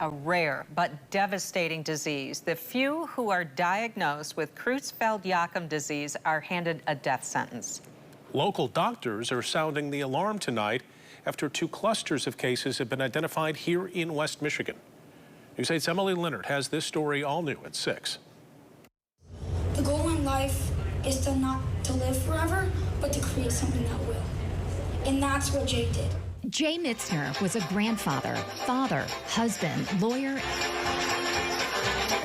A rare but devastating disease. The few who are diagnosed with Creutzfeldt-Jakob disease are handed a death sentence. Local doctors are sounding the alarm tonight after 2 clusters of cases have been identified here in West Michigan. News 8's Emily Leonard has this story all new at 6. The goal in life is to not to live forever, but to create something that will. And that's what Jay did. Jay Mitzner was a grandfather, father, husband, lawyer,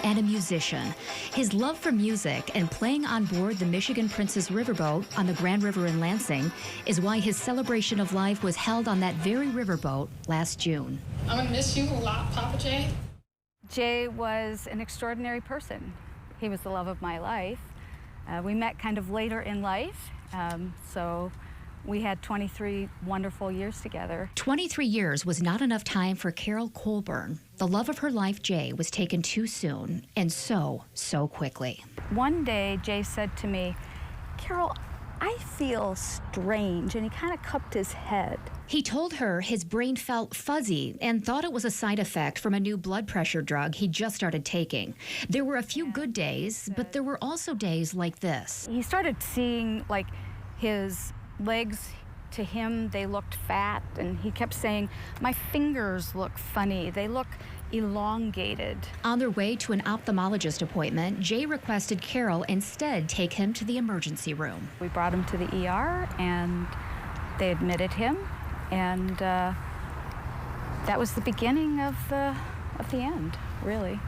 and a musician. His love for music and playing on board the Michigan Princess Riverboat on the Grand River in Lansing is why his celebration of life was held on that very riverboat last June. I'm gonna miss you a lot, Papa Jay. Jay was an extraordinary person. He was the love of my life. We met kind of later in life, so we had 23 wonderful years together. 23 years was not enough time for Carol Colburn. The love of her life, Jay, was taken too soon and so quickly. One day, Jay said to me, "Carol, I feel strange," and he kind of cupped his head. He told her his brain felt fuzzy and thought it was a side effect from a new blood pressure drug he just started taking. There were a few good days, but there were also days like this. He started seeing, like, his legs, to him, they looked fat, and he kept saying, "My fingers look funny, they look elongated." On their way to an ophthalmologist appointment, Jay requested Carol instead take him to the emergency room. We brought him to the ER, and they admitted him, and that was the beginning of the end, really.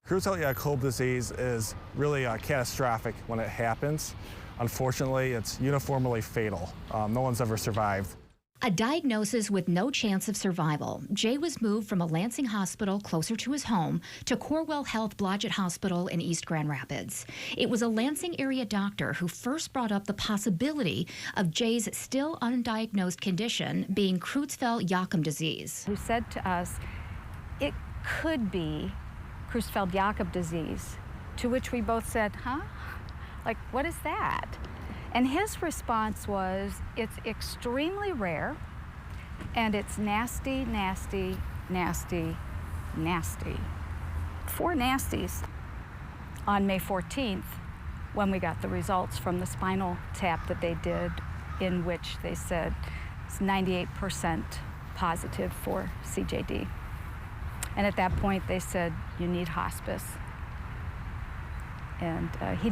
Creutzfeldt-Jakob disease is really catastrophic when it happens. Unfortunately, it's uniformly fatal. No one's ever survived. A diagnosis with no chance of survival. Jay was moved from a Lansing hospital closer to his home to Corewell Health Blodgett Hospital in East Grand Rapids. It was a Lansing area doctor who first brought up the possibility of Jay's still undiagnosed condition being Creutzfeldt-Jakob disease. Who said to us, it could be Creutzfeldt-Jakob disease, to which we both said, huh? Like, what is that? And his response was, it's extremely rare, and it's nasty, nasty, nasty, nasty. 4 nasties. On May 14th, when we got the results from the spinal tap that they did, in which they said it's 98% positive for CJD. And at that point, they said, you need hospice. And he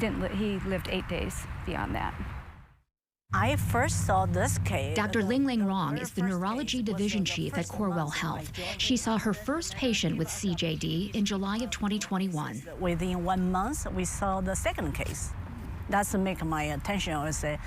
lived 8 days beyond that. I first saw this case. Dr. Ling Rong is the neurology division chief at Corewell Health. She saw her first patient with CJD in July of 2021. Within 1 month, we saw the second case. That's make my attention. I say,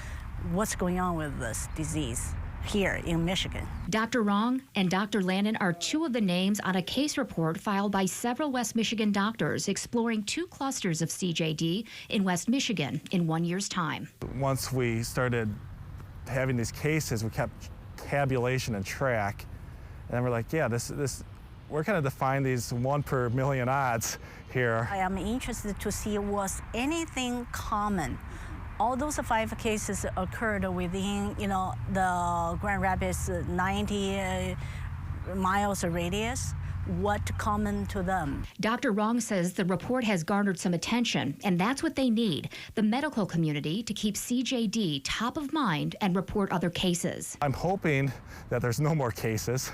what's going on with this disease here in Michigan? Dr. Rong and Dr. Lannon are 2 of the names on a case report filed by several West Michigan doctors exploring 2 clusters of CJD in West Michigan in 1 year's time. Once we started having these cases, we kept tabulation and track, and then we're like, yeah, we're kind of define these 1 per million odds here. I am interested to see was anything common. All those 5 cases occurred within, the Grand Rapids 90 miles radius. What common to them? Dr. Rong says the report has garnered some attention, and that's what they need, the medical community, to keep CJD top of mind and report other cases. I'm hoping that there's no more cases,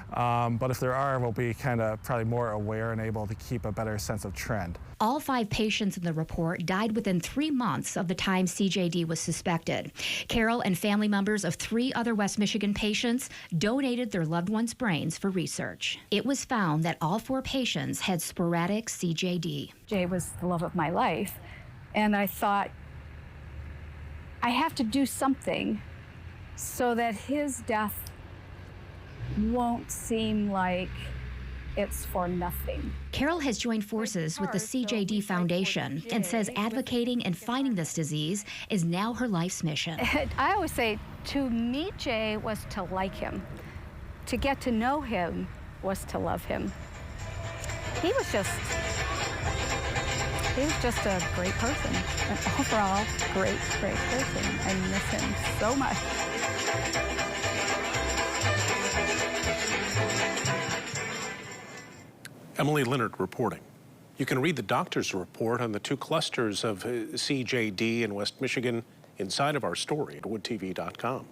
but if there are, we'll be probably more aware and able to keep a better sense of trend. All 5 patients in the report died within 3 months of the time CJD was suspected. Carol and family members of 3 other West Michigan patients donated their loved ones' brains for research. It was found that all 4 patients had sporadic CJD. Jay was the love of my life, and I thought, I have to do something so that his death won't seem like it's for nothing. Carol has joined forces with the CJD Foundation and says advocating and fighting this disease is now her life's mission. I always say to meet Jay was to like him. To get to know him was to love him. He was just a great person, an overall great person. I miss him so much. Emily Leonard reporting. You can read the doctor's report on the 2 clusters of CJD in West Michigan inside of our story at woodtv.com.